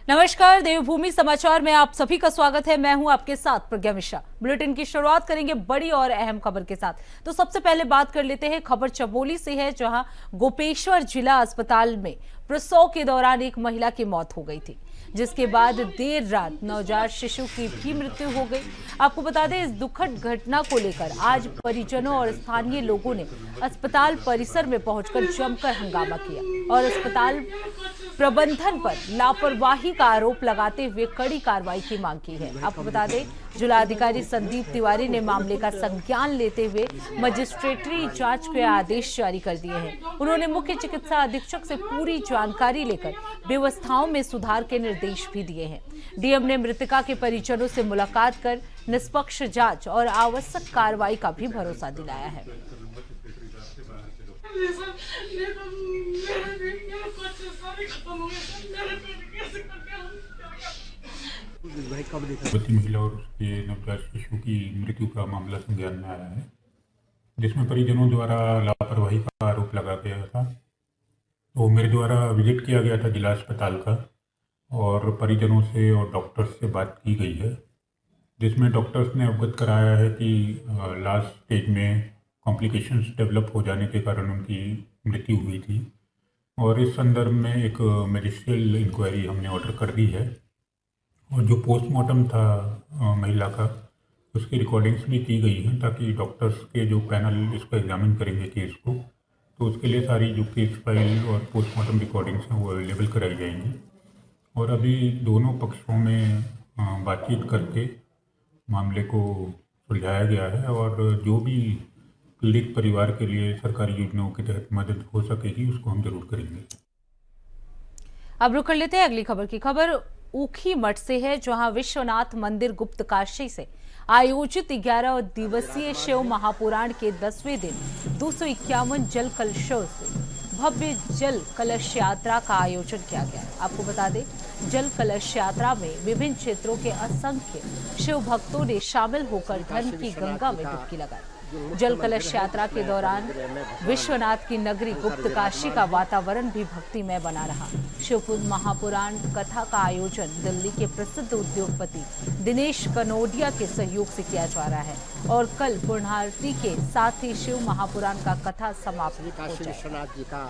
नमस्कार, देवभूमि समाचार में आप सभी का स्वागत है। मैं हूं आपके साथ प्रज्ञा मिश्रा। बुलेटिन की शुरुआत करेंगे बड़ी और अहम खबर के साथ। तो सबसे पहले बात कर लेते हैं, खबर चमोली से है, जहां गोपेश्वर जिला अस्पताल में प्रसव के दौरान एक महिला की मौत हो गई थी, जिसके बाद देर रात नवजात शिशु की भी मृत्यु हो गई। आपको बता दें, इस दुखद घटना को लेकर आज परिजनों और स्थानीय लोगों ने अस्पताल परिसर में पहुंचकर जमकर हंगामा किया और अस्पताल प्रबंधन पर लापरवाही का आरोप लगाते हुए कड़ी कार्रवाई की मांग की है। आपको बता दें, जिलाधिकारी संदीप तिवारी ने मामले का संज्ञान लेते हुए मजिस्ट्रेटी जांच के आदेश जारी कर दिए हैं। उन्होंने मुख्य चिकित्सा अधीक्षक से पूरी जानकारी लेकर व्यवस्थाओं में सुधार के निर्देश भी दिए हैं। डीएम ने मृतका के परिजनों से मुलाकात कर निष्पक्ष जांच और आवश्यक कार्रवाई का भी भरोसा दिलाया है। गर्भवती महिला और उसके नवजात शिशु की मृत्यु का मामला संज्ञान में आया है, जिसमें परिजनों द्वारा लापरवाही का आरोप लगा गया था। तो मेरे द्वारा विजिट किया गया था जिला अस्पताल का और परिजनों से और डॉक्टर्स से बात की गई है, जिसमें डॉक्टर्स ने अवगत कराया है कि लास्ट स्टेज में कॉम्प्लिकेशंस डेवलप हो जाने के कारण उनकी मृत्यु हुई थी और इस संदर्भ में एक मेजिस्ट्रियल इंक्वायरी हमने ऑर्डर कर दी है और जो पोस्टमार्टम था महिला का, उसकी रिकॉर्डिंग्स भी की गई हैं ताकि डॉक्टर्स के जो पैनल इसको एग्जामिन करेंगे केस को, तो उसके लिए सारी जो केस फाइल और पोस्टमार्टम रिकॉर्डिंग्स हैं वो अवेलेबल कराई जाएंगी। और अभी दोनों पक्षों में बातचीत करके मामले को सुलझाया गया है और जो भी पीड़ित परिवार के लिए सरकारी योजनाओं के तहत मदद हो सकेगी उसको हम जरूर करेंगे। अब रुक कर लेते हैं अगली खबर की। खबर ऊखी मठ से है, जहां विश्वनाथ मंदिर गुप्त काशी से आयोजित 11 दिवसीय शिव महापुराण के 10वें दिन 251 जल कलशों से भव्य जल कलश यात्रा का आयोजन किया गया। आपको बता दें, जल कलश यात्रा में विभिन्न क्षेत्रों के असंख्य शिव भक्तों ने शामिल होकर धर्म की गंगा में डुबकी लगाई। जल कलश यात्रा के दौरान विश्वनाथ की नगरी गुप्त काशी का वातावरण भी भक्तिमय बना रहा। शिव महापुराण कथा का आयोजन दिल्ली के प्रसिद्ध उद्योगपति दिनेश कनोडिया के सहयोग से किया जा रहा है और कल पूर्णाहुति के साथ ही शिव महापुराण का कथा समाप्त हो काशी विश्वनाथ जी का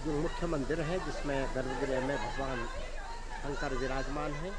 जो मुख्य मंदिर है, जिसमें गर्भगृह में भगवान शंकर विराजमान है।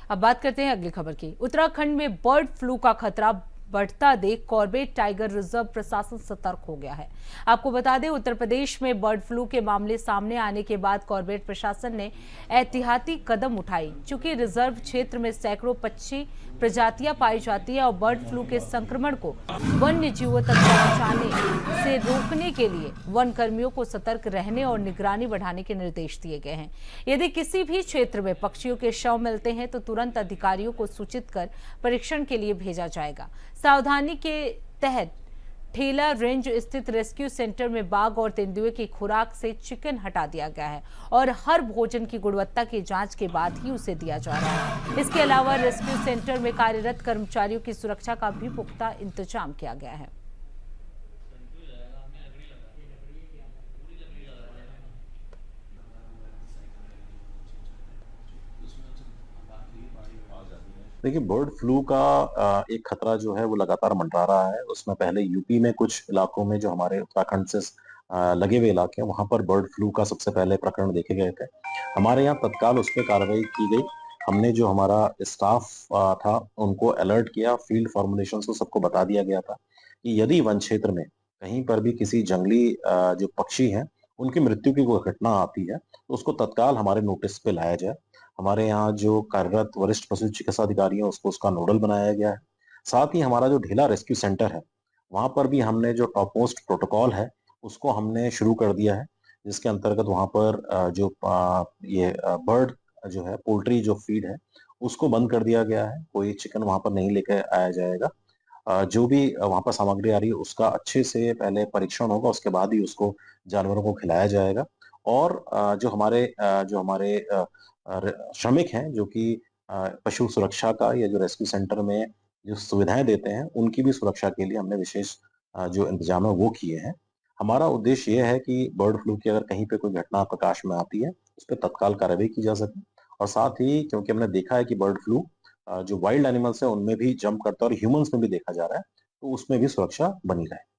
अब बात करते हैं अगली खबर की। उत्तराखंड में बर्ड फ्लू का खतरा बढ़ता देख कॉर्बेट टाइगर रिजर्व प्रशासन सतर्क हो गया है। आपको बता दें, उत्तर प्रदेश में बर्ड फ्लू के मामले सामने आने के बाद कॉर्बेट प्रशासन ने एहतियाती कदम उठाई। चूंकि रिजर्व क्षेत्र में सैकड़ों पक्षी प्रजातियां पाई जाती है और बर्ड फ्लू के संक्रमण को वन्य जीवों तक पहुंचाने से रोकने के लिए वन कर्मियों को सतर्क रहने और निगरानी बढ़ाने के निर्देश दिए गए हैं। यदि किसी भी क्षेत्र में पक्षियों के शव मिलते हैं तो तुरंत अधिकारियों को सूचित कर परीक्षण के लिए भेजा जाएगा। सावधानी के तहत ठेला रेंज स्थित रेस्क्यू सेंटर में बाघ और तेंदुए की खुराक से चिकन हटा दिया गया है और हर भोजन की गुणवत्ता की जांच के बाद ही उसे दिया जा रहा है। इसके अलावा रेस्क्यू सेंटर में कार्यरत कर्मचारियों की सुरक्षा का भी पुख्ता इंतजाम किया गया है। देखिए, बर्ड फ्लू का एक खतरा जो है वो लगातार मंडरा रहा है। उसमें पहले यूपी में कुछ इलाकों में जो हमारे उत्तराखंड से लगे हुए इलाके हैं, वहां पर बर्ड फ्लू का सबसे पहले प्रकरण देखे गए थे। हमारे यहाँ तत्काल उस पर कार्रवाई की गई। हमने जो हमारा स्टाफ था उनको अलर्ट किया, फील्ड फॉर्मुलेशन को सबको बता दिया गया था कि यदि वन क्षेत्र में कहीं पर भी किसी जंगली जो पक्षी हैं उनकी मृत्यु की कोई घटना आती है तो उसको तत्काल हमारे नोटिस पे लाया जाए। हमारे यहाँ जो कार्यरत वरिष्ठ पशु चिकित्सा अधिकारी है उसको उसका नोडल बनाया गया है। साथ ही हमारा जो ढेला रेस्क्यू सेंटर है वहां पर भी हमने जो टॉप मोस्ट प्रोटोकॉल है उसको हमने शुरू कर दिया है, जिसके अंतर्गत वहां पर जो ये बर्ड जो है पोल्ट्री जो फीड है उसको बंद कर दिया गया है। कोई चिकन वहां पर नहीं लेकर आया जाएगा जो भी वहाँ पर सामग्री आ रही है उसका अच्छे से पहले परीक्षण होगा, उसके बाद ही उसको जानवरों को खिलाया जाएगा। और जो हमारे श्रमिक हैं जो कि पशु सुरक्षा का या जो रेस्क्यू सेंटर में जो सुविधाएं देते हैं उनकी भी सुरक्षा के लिए हमने विशेष जो इंतजाम है वो किए हैं। हमारा उद्देश्य ये है कि बर्ड फ्लू की अगर कहीं पे कोई घटना प्रकाश में आती है उस पर तत्काल कार्रवाई की जा सके। और साथ ही क्योंकि हमने देखा है कि बर्ड फ्लू जो वाइल्ड एनिमल्स है उनमें भी जंप करता है और ह्यूमंस में भी देखा जा रहा है, तो उसमें भी सुरक्षा बनी रहे।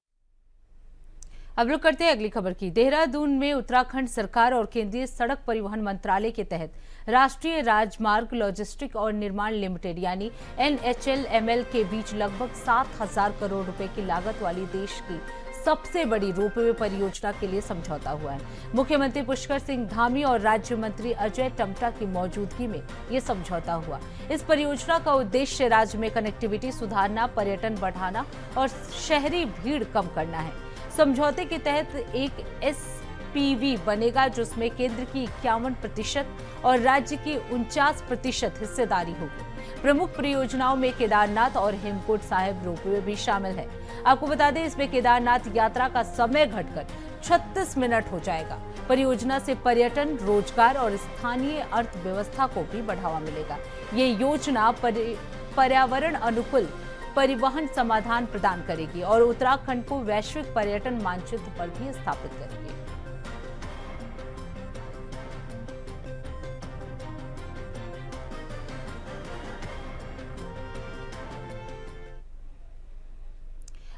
अब रुक करते हैं अगली खबर की। देहरादून में उत्तराखंड सरकार और केंद्रीय सड़क परिवहन मंत्रालय के तहत राष्ट्रीय राजमार्ग लॉजिस्टिक और निर्माण लिमिटेड यानी NHLML के बीच लगभग 7,000 करोड़ रुपए की लागत वाली देश की सबसे बड़ी रोपवे परियोजना के लिए समझौता हुआ है। मुख्यमंत्री पुष्कर सिंह धामी और राज्य मंत्री अजय टम्टा की मौजूदगी में ये समझौता हुआ। इस परियोजना का उद्देश्य राज्य में कनेक्टिविटी सुधारना, पर्यटन बढ़ाना और शहरी भीड़ कम करना है। समझौते के तहत एक SPV बनेगा जिसमें केंद्र की 51% और राज्य की 49% हिस्सेदारी होगी। प्रमुख परियोजनाओं में केदारनाथ और हेमकुंड साहिब रोपवे भी शामिल है। आपको बता दें इसमें केदारनाथ यात्रा का समय घटकर 36 मिनट हो जाएगा। परियोजना से पर्यटन, रोजगार और स्थानीय अर्थव्यवस्था को भी बढ़ावा मिलेगा। ये योजना पर्यावरण अनुकूल परिवहन समाधान प्रदान करेगी और उत्तराखंड को वैश्विक पर्यटन मानचित्र पर भी स्थापित करेगी।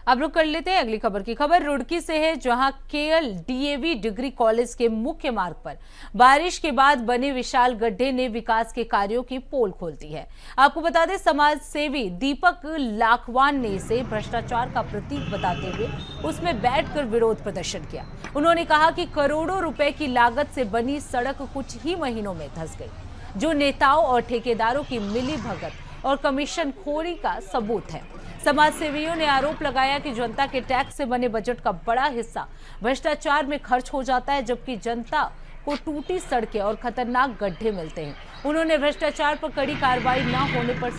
अब रुक कर लेते हैं अगली खबर की। खबर रुड़की से है जहां KL DAV डिग्री कॉलेज के मुख्य मार्ग पर बारिश के बाद बने विशाल गड्ढे ने विकास के कार्यों की पोल खोल दी है। आपको बता दें समाज सेवी दीपक लाखवान ने इसे भ्रष्टाचार का प्रतीक बताते हुए उसमें बैठकर विरोध प्रदर्शन किया। उन्होंने कहा कि करोड़ों रुपए की लागत से बनी सड़क कुछ ही महीनों में धंस गई, जो नेताओं और ठेकेदारों की मिलीभगत और कमीशन खोरी का सबूत है। समाज सेवियों ने आरोप लगाया कि जनता के टैक्स से बने बजट का बड़ा हिस्सा भ्रष्टाचार में खर्च हो जाता है, जबकि जनता को टूटी सड़कें और खतरनाक गड्ढे मिलते हैं। उन्होंने भ्रष्टाचार पर कड़ी कार्रवाई न होने पर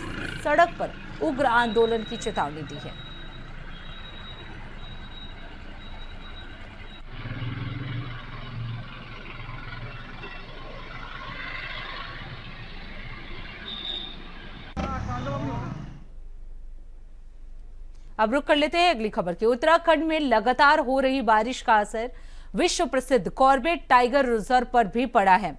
सड़क पर उग्र आंदोलन की चेतावनी दी है। अब रुक कर लेते हैं अगली खबर की। उत्तराखंड में लगातार हो रही बारिश का असर विश्व प्रसिद्ध कॉर्बेट टाइगर रिजर्व पर भी पड़ा है।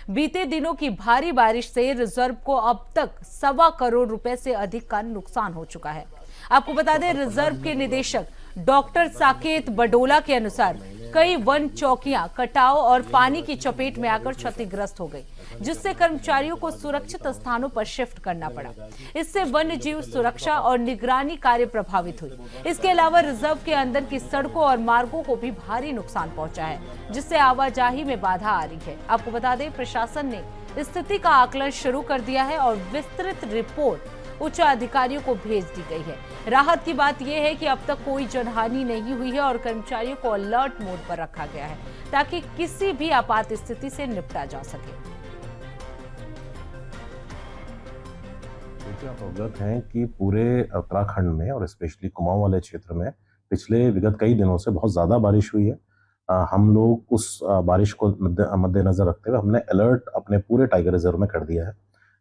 बीते दिनों की भारी बारिश से रिजर्व को अब तक 1.25 करोड़ रुपए से अधिक का नुकसान हो चुका है। आपको बता दें रिजर्व के निदेशक डॉक्टर साकेत बडोला के अनुसार कई वन चौकियां कटाव और पानी की चपेट में आकर क्षतिग्रस्त हो गई, जिससे कर्मचारियों को सुरक्षित स्थानों पर शिफ्ट करना पड़ा। इससे वन्य जीव सुरक्षा और निगरानी कार्य प्रभावित हुई। इसके अलावा रिजर्व के अंदर की सड़कों और मार्गों को भी भारी नुकसान पहुंचा है, जिससे आवाजाही में बाधा आ रही है। आपको बता दें प्रशासन ने स्थिति का आकलन शुरू कर दिया है और विस्तृत रिपोर्ट उच्च अधिकारियों को भेज दी गई है। राहत की बात यह है कि अब तक कोई जनहानि नहीं हुई है और कर्मचारियों को अलर्ट मोड पर रखा गया है ताकि किसी भी आपात स्थिति से निपटा जा सके। देखिए, आप अवगत हैं कि पूरे उत्तराखंड में और स्पेशली कुमाऊं वाले क्षेत्र में पिछले विगत कई दिनों से बहुत ज़्यादा बारिश हुई है। हम लोग उस बारिश को मद्देनजर रखते हुए हमने अलर्ट अपने पूरे टाइगर रिजर्व में कर दिया है,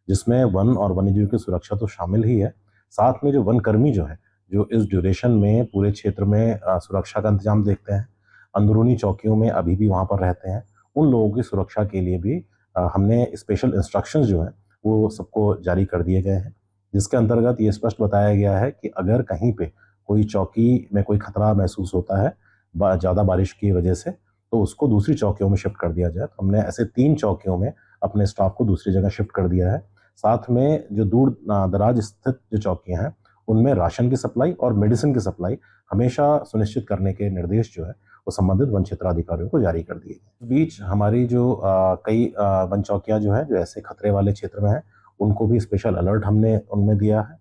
जिसमें वन और वन्यजीव की सुरक्षा तो शामिल ही है, साथ में जो वन कर्मी जो है जो इस ड्यूरेशन में पूरे क्षेत्र में सुरक्षा का इंतजाम देखते हैं, अंदरूनी चौकियों में अभी भी वहाँ पर रहते हैं, उन लोगों की सुरक्षा के लिए भी हमने स्पेशल इंस्ट्रक्शंस जो हैं वो सबको जारी कर दिए गए हैं, जिसके अंतर्गत ये स्पष्ट बताया गया है कि अगर कहीं पे कोई चौकी में कोई खतरा महसूस होता है ज़्यादा बारिश की वजह से, तो उसको दूसरी चौकियों में शिफ्ट कर दिया जाए। तो हमने ऐसे 3 चौकियों में अपने स्टाफ को दूसरी जगह शिफ्ट कर दिया है। साथ में जो दूर दराज स्थित जो चौकियां हैं उनमें राशन की सप्लाई और मेडिसिन की सप्लाई हमेशा सुनिश्चित करने के निर्देश जो है वो संबंधित वन क्षेत्राधिकारियों को जारी कर दिए गए। इस बीच हमारी जो कई वन चौकियां जो है जो ऐसे खतरे वाले क्षेत्र में हैं उनको भी स्पेशल अलर्ट हमने उनमें दिया है।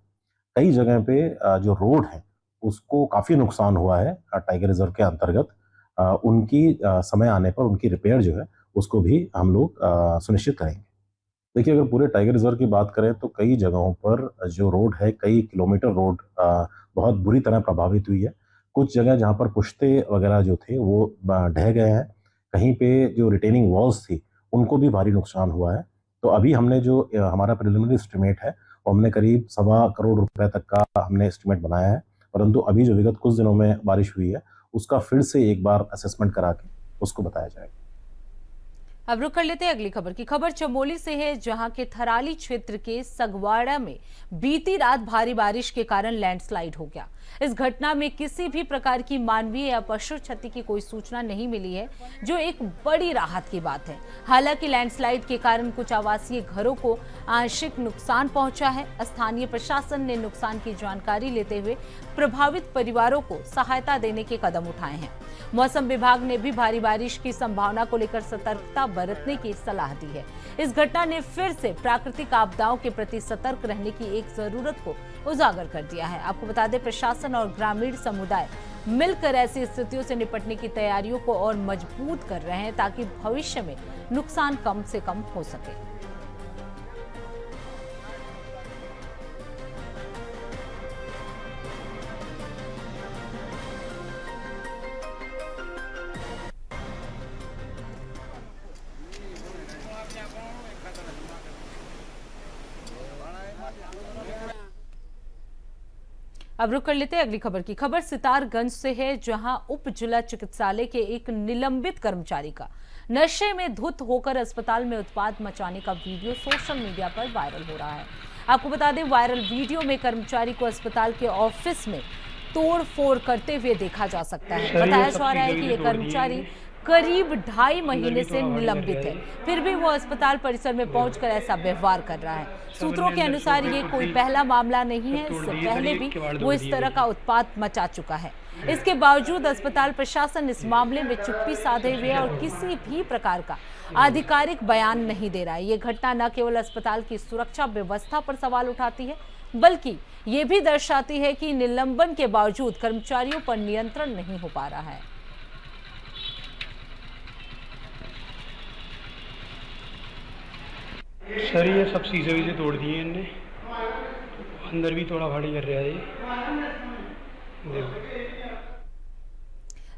कई जगह पे जो रोड है उसको काफ़ी नुकसान हुआ है टाइगर रिजर्व के अंतर्गत, उनकी समय आने पर उनकी रिपेयर जो है उसको भी हम लोग सुनिश्चित करेंगे। देखिए, अगर पूरे टाइगर रिजर्व की बात करें तो कई जगहों पर जो रोड है, कई किलोमीटर रोड बहुत बुरी तरह प्रभावित हुई है। कुछ जगह जहाँ पर पुश्ते वगैरह जो थे वो ढह गए हैं। कहीं पे जो रिटेनिंग वॉल्स थी, उनको भी भारी नुकसान हुआ है। तो अभी हमने जो हमारा प्रिलिमिनरी एस्टिमेट है, वो हमने करीब सवा करोड़ रुपए तक का हमने एस्टिमेट बनाया है। परंतु अभी जो विगत कुछ दिनों में बारिश हुई है, उसका फिर से एक बार असेसमेंट करा के उसको बताया जाएगा। अब रुक कर लेते हैं अगली खबर की। खबर चमोली से है, जहां के थराली क्षेत्र के सगवाड़ा में बीती रात भारी बारिश के कारण लैंडस्लाइड हो गया। इस घटना में किसी भी प्रकार की मानवीय या पशु क्षति की कोई सूचना नहीं मिली है, जो एक बड़ी राहत की बात है। हालांकि लैंडस्लाइड के कारण कुछ आवासीय घरों को आंशिक नुकसान पहुंचा है। स्थानीय प्रशासन ने नुकसान की जानकारी लेते हुए प्रभावित परिवारों को सहायता देने के कदम उठाए हैं। मौसम विभाग ने भी भारी बारिश की संभावना को लेकर सतर्कता बरतने की सलाह दी है। इस घटना ने फिर से प्राकृतिक आपदाओं के प्रति सतर्क रहने की एक जरूरत को उजागर कर दिया है। आपको बता दें, प्रशासन और ग्रामीण समुदाय मिलकर ऐसी स्थितियों से निपटने की तैयारियों को और मजबूत कर रहे हैं, ताकि भविष्य में नुकसान कम से कम हो सके। अब रुक कर लेते हैं अगली खबर की। खबर सितारगंज से है, जहां उप जिला चिकित्सालय के एक निलंबित कर्मचारी का नशे में धुत होकर अस्पताल में उत्पात मचाने का वीडियो सोशल मीडिया पर वायरल हो रहा है। आपको बता दें, वायरल वीडियो में कर्मचारी को अस्पताल के ऑफिस में तोड़ फोड़ करते हुए देखा जा सकता है। बताया जा रहा है कि यह कर्मचारी करीब 2.5 महीने से निलंबित है, फिर भी वो अस्पताल परिसर में पहुंचकर ऐसा व्यवहार कर रहा है। सूत्रों के अनुसार ये कोई पहला मामला नहीं है, इससे पहले भी वो इस तरह का उत्पात मचा चुका है। इसके बावजूद अस्पताल प्रशासन इस मामले में चुप्पी साधे हुए और किसी भी प्रकार का आधिकारिक बयान नहीं दे रहा है। ये घटना न केवल अस्पताल की सुरक्षा व्यवस्था पर सवाल उठाती है, बल्कि ये भी दर्शाती है कि निलंबन के बावजूद कर्मचारियों पर नियंत्रण नहीं हो पा रहा है। सर ये सब शीशे वीशे तोड़ दिए इनने, अंदर भी तोड़ा फाड़ी कर रहा है ये।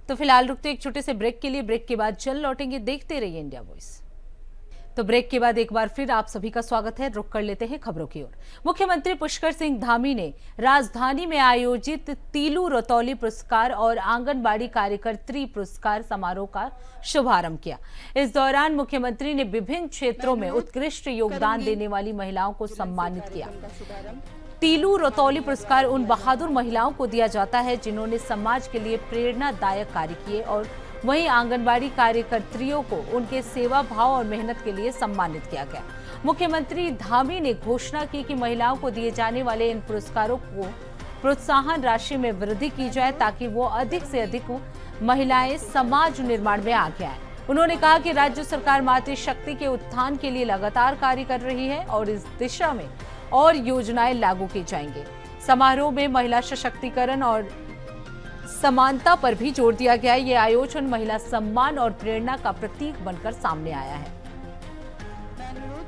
तो फिलहाल रुकते एक छोटे से ब्रेक के लिए। ब्रेक के बाद जल्द लौटेंगे। देखते रहिए इंडिया वॉइस। तो ब्रेक के बाद एक बार फिर आप सभी का स्वागत है। रुक कर लेते हैं खबरों की ओर। मुख्यमंत्री पुष्कर सिंह धामी ने राजधानी में आयोजित तीलू रतौली पुरस्कार और आंगनबाड़ी कार्यकर्त्री पुरस्कार समारोह का शुभारंभ किया। इस दौरान मुख्यमंत्री ने विभिन्न क्षेत्रों में उत्कृष्ट योगदान देने वाली महिलाओं को सम्मानित किया। तीलू रतौली पुरस्कार उन बहादुर महिलाओं को दिया जाता है जिन्होंने समाज के लिए प्रेरणादायक कार्य किए, और वहीं आंगनबाड़ी कार्यकर्त्रियों को उनके सेवा भाव और मेहनत के लिए सम्मानित किया गया। मुख्यमंत्री धामी ने घोषणा की कि महिलाओं को दिए जाने वाले इन पुरस्कारों को प्रोत्साहन राशि में वृद्धि की जाए, ताकि वो अधिक से अधिक महिलाएं समाज निर्माण में आगे आए। उन्होंने कहा कि राज्य सरकार मातृशक्ति के उत्थान के लिए लगातार कार्य कर रही है और इस दिशा में और योजनाएं लागू की जाएंगी। समारोह में महिला सशक्तिकरण और समानता पर भी जोर दिया गया। ये आयोजन महिला सम्मान और प्रेरणा का प्रतीक बनकर सामने आया है। मैं अनुरोध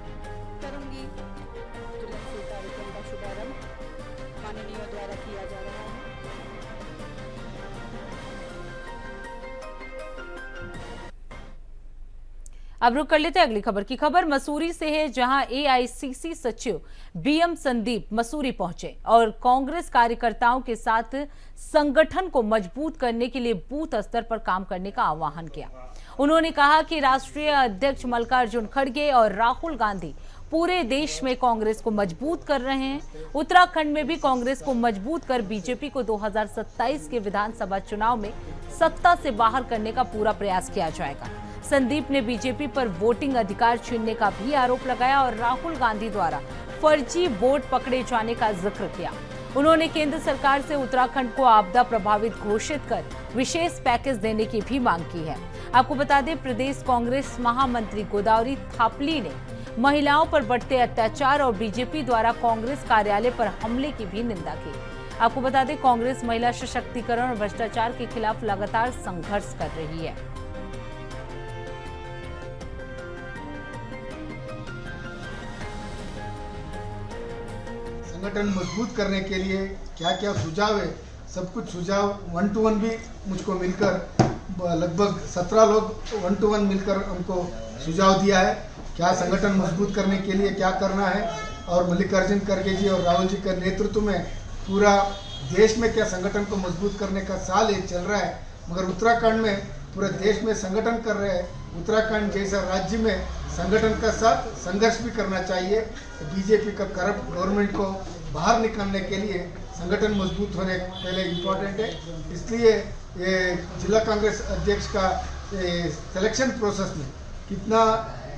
करूंगी, तुरंत से कार्यक्रम का शुभारंभ माननीय द्वारा किया जा रहा है। अब रुक कर लेते हैं अगली खबर की। खबर मसूरी से है, जहां एआईसीसी सचिव बीएम संदीप मसूरी पहुंचे और कांग्रेस कार्यकर्ताओं के साथ संगठन को मजबूत करने के लिए बूथ स्तर पर काम करने का आह्वान किया। उन्होंने कहा कि राष्ट्रीय अध्यक्ष मल्लिकार्जुन खड़गे और राहुल गांधी पूरे देश में कांग्रेस को मजबूत कर रहे हैं। उत्तराखंड में भी कांग्रेस को मजबूत कर बीजेपी को 2027 के विधानसभा चुनाव में सत्ता से बाहर करने का पूरा प्रयास किया जाएगा। संदीप ने बीजेपी पर वोटिंग अधिकार छीनने का भी आरोप लगाया और राहुल गांधी द्वारा फर्जी वोट पकड़े जाने का जिक्र किया। उन्होंने केंद्र सरकार से उत्तराखंड को आपदा प्रभावित घोषित कर विशेष पैकेज देने की भी मांग की है। आपको बता दें, प्रदेश कांग्रेस महामंत्री गोदावरी थापली ने महिलाओं पर बढ़ते अत्याचार और बीजेपी द्वारा कांग्रेस कार्यालय पर हमले की भी निंदा की। आपको बता दें, कांग्रेस महिला सशक्तिकरण और भ्रष्टाचार के खिलाफ लगातार संघर्ष कर रही है। संगठन मजबूत करने के लिए क्या क्या सुझाव है, सब कुछ सुझाव 1 to 1 भी मुझको मिलकर लगभग 17 लोग 1 to 1 मिलकर हमको सुझाव दिया है क्या संगठन मजबूत करने के लिए क्या करना है। और मल्लिकार्जुन खड़गे जी और राहुल जी के नेतृत्व में पूरा देश में क्या संगठन को मजबूत करने का साल ये चल रहा है, मगर उत्तराखंड में पूरे देश में संगठन कर रहे हैं। उत्तराखंड जैसा राज्य में संगठन का साथ संघर्ष भी करना चाहिए। बीजेपी का करप्ट गवर्नमेंट को बाहर निकालने के लिए संगठन मजबूत होने पहले इम्पोर्टेंट है। इसलिए ये जिला कांग्रेस अध्यक्ष का सिलेक्शन प्रोसेस में कितना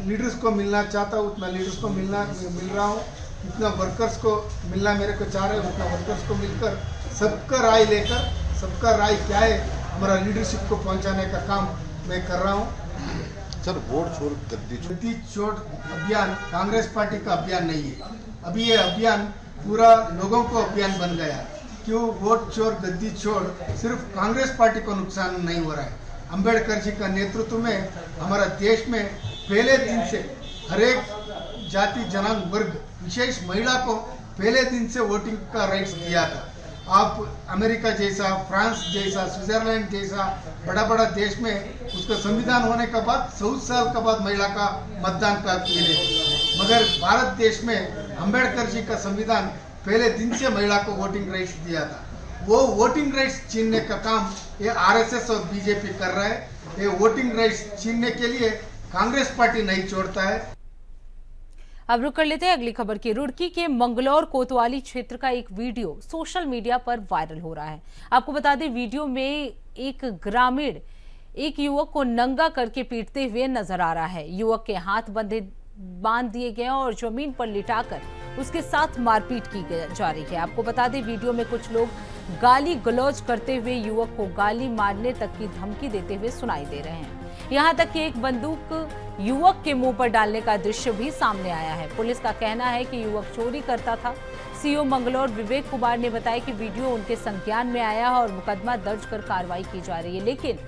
लीडर्स को मिलना चाहता हूँ उतना लीडर्स को मिल रहा हूँ, कितना वर्कर्स को मिलना मेरे को चाह रहे हैं उतना वर्कर्स को मिलकर सबका राय लेकर सबका राय क्या है हमारा लीडरशिप को पहुंचाने का काम मैं कर रहा हूं। सर, वोट छोड़ गद्दी छोड़ अभियान कांग्रेस पार्टी का अभियान नहीं है। अभी ये अभियान पूरा लोगों को अभियान बन गया। क्यों वोट छोड़ गद्दी छोड़ सिर्फ कांग्रेस पार्टी को नुकसान नहीं हो रहा है। अंबेडकर जी का नेतृत्व में हमारा देश में पहले दिन से हर एक जाति जनांग वर्ग विशेष महिला को पहले दिन से वोटिंग का राइट्स दिया था। आप अमेरिका जैसा, फ्रांस जैसा, स्विट्जरलैंड जैसा बड़ा बड़ा देश में उसका संविधान होने के बाद 100 साल के बाद महिला का मतदान का हक मिले, मगर भारत देश में अंबेडकर जी का संविधान पहले दिन से महिला को वोटिंग राइट्स दिया था। वो वोटिंग राइट्स छीनने का काम ये आरएसएस और बीजेपी कर रहा है। ये वोटिंग राइट्स छीनने के लिए कांग्रेस पार्टी नहीं छोड़ता है। अब रुक कर लेते हैं अगली खबर की। रुड़की के मंगलौर कोतवाली क्षेत्र का एक वीडियो सोशल मीडिया पर वायरल हो रहा है। आपको बता दें, वीडियो में एक ग्रामीण एक युवक को नंगा करके पीटते हुए नजर आ रहा है। युवक के हाथ बांध दिए गए और जमीन पर लिटाकर उसके साथ मारपीट की जा रही है। आपको बता दें, वीडियो में कुछ लोग गाली गलौज करते हुए युवक को गाली मारने तक की धमकी देते हुए सुनाई दे रहे हैं। यहाँ तक कि एक बंदूक युवक के मुंह पर डालने का दृश्य भी सामने आया है। पुलिस का कहना है कि युवक चोरी करता था। सीओ मंगलौर विवेक कुमार ने बताया कि वीडियो उनके संज्ञान में आया है और मुकदमा दर्ज कर कार्रवाई की जा रही है। लेकिन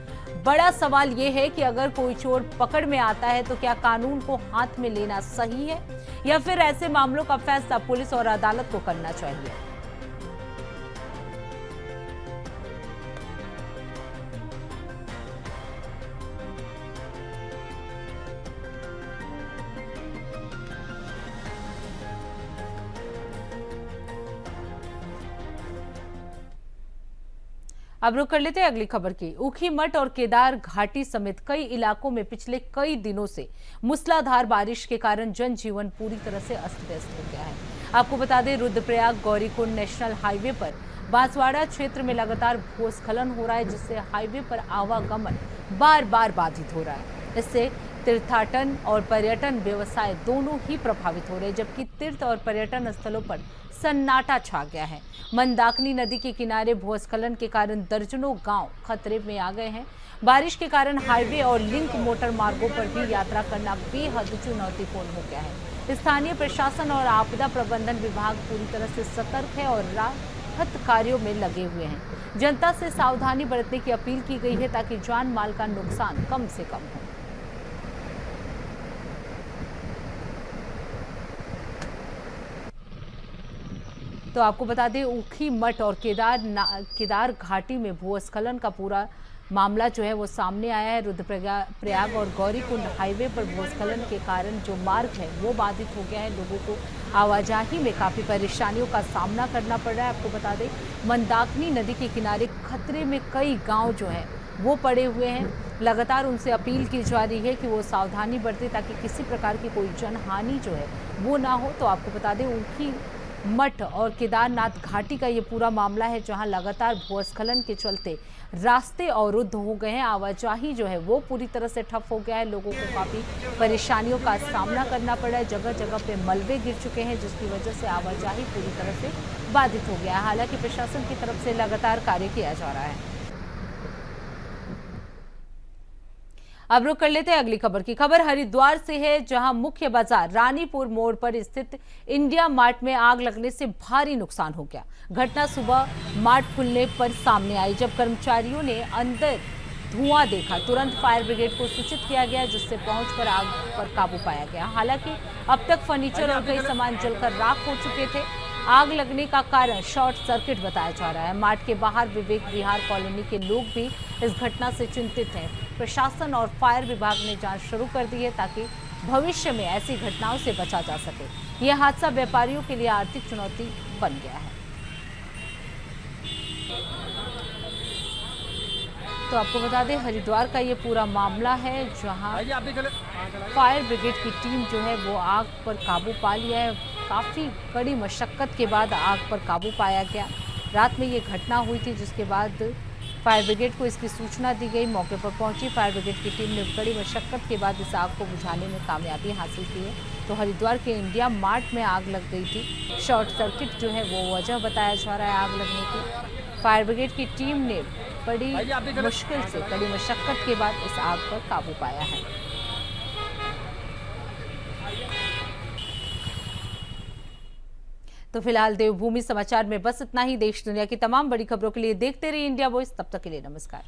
बड़ा सवाल ये है कि अगर कोई चोर पकड़ में आता है तो क्या कानून को हाथ में लेना सही है या फिर ऐसे मामलों का फैसला पुलिस और अदालत को करना चाहिए। अब रुक कर लेते हैं अगली खबर की। ऊखीमठ और केदार घाटी समेत कई इलाकों में पिछले कई दिनों से मूसलाधार बारिश के कारण जनजीवन पूरी तरह से अस्त व्यस्त हो गया है। आपको बता दें, रुद्रप्रयाग गौरीकुंड नेशनल हाईवे पर बांसवाड़ा क्षेत्र में लगातार भूस्खलन हो रहा है, जिससे हाईवे पर आवागमन बार बार बाधित हो रहा है। इससे तीर्थाटन और पर्यटन व्यवसाय दोनों ही प्रभावित हो रहे हैं, जबकि तीर्थ और पर्यटन स्थलों पर सन्नाटा छा गया है। मंदाकिनी नदी के किनारे भूस्खलन के कारण दर्जनों गांव खतरे में आ गए हैं। बारिश के कारण हाईवे और लिंक मोटर मार्गों पर भी यात्रा करना बेहद चुनौतीपूर्ण हो गया है। स्थानीय प्रशासन और आपदा प्रबंधन विभाग पूरी तरह से सतर्क है और राहत कार्यों में लगे हुए हैं। जनता से सावधानी बरतने की अपील की गई है ताकि जान माल का नुकसान कम से कम हो। तो आपको बता दें, ऊखीमठ और केदार घाटी में भूस्खलन का पूरा मामला जो है वो सामने आया है। रुद्रप्रयाग और गौरीकुंड हाईवे पर भूस्खलन के कारण जो मार्ग है वो बाधित हो गया है। लोगों को आवाजाही में काफ़ी परेशानियों का सामना करना पड़ रहा है। आपको बता दें, मंदाकिनी नदी के किनारे खतरे में कई गांव जो है वो पड़े हुए हैं। लगातार उनसे अपील की जा रही है कि वो सावधानी बरतें ताकि किसी प्रकार की कोई जनहानि जो है वो ना हो। तो आपको बता दें, ऊखीमठ और केदारनाथ घाटी का ये पूरा मामला है, जहां लगातार भूस्खलन के चलते रास्ते अवरुद्ध हो गए हैं। आवाजाही जो है वो पूरी तरह से ठप हो गया है। लोगों को काफ़ी परेशानियों का सामना करना पड़ रहा है। जगह जगह पे मलबे गिर चुके हैं, जिसकी वजह से आवाजाही पूरी तरह से बाधित हो गया है। हालांकि प्रशासन की तरफ से लगातार कार्य किया जा रहा है। अब रुक कर लेते हैं अगली खबर की। खबर हरिद्वार से है, जहां मुख्य बाजार रानीपुर मोड़ पर स्थित इंडिया मार्ट में आग लगने से भारी नुकसान हो गया। घटना सुबह मार्ट खुलने पर सामने आई, जब कर्मचारियों ने अंदर धुआं देखा। तुरंत फायर ब्रिगेड को सूचित किया गया, जिससे पहुंचकर आग पर काबू पाया गया। हालांकि अब तक फर्नीचर और कई सामान जलकर राख हो चुके थे। आग लगने का कारण शॉर्ट सर्किट बताया जा रहा है। मार्ट के बाहर विवेक विहार कॉलोनी के लोग भी इस घटना से चिंतित हैं। प्रशासन और फायर विभाग ने जांच शुरू कर दी है ताकि भविष्य में ऐसी घटनाओं से बचा जा सके। यह हादसा व्यापारियों के लिए आर्थिक चुनौती बन गया है। तो आपको बता दें, हरिद्वार का ये पूरा मामला है, जहां फायर ब्रिगेड की टीम जो है वो आग पर काबू पा लिया है। काफ़ी कड़ी मशक्क़त के बाद आग पर काबू पाया गया। रात में ये घटना हुई थी, जिसके बाद फायर ब्रिगेड को इसकी सूचना दी गई। मौके पर पहुंची फायर ब्रिगेड की टीम ने कड़ी मशक्क़त के बाद इस आग को बुझाने में कामयाबी हासिल की है। तो हरिद्वार के इंडिया मार्ट में आग लग गई थी। शॉर्ट सर्किट जो है वो वजह बताया जा रहा है आग लगने की। फायर ब्रिगेड की टीम ने बड़ी मुश्किल से, कड़ी मशक्क़त के बाद इस आग पर काबू पाया है। तो फिलहाल देवभूमि समाचार में बस इतना ही। देश दुनिया की तमाम बड़ी खबरों के लिए देखते रहिए इंडिया वॉइस। तब तक के लिए नमस्कार।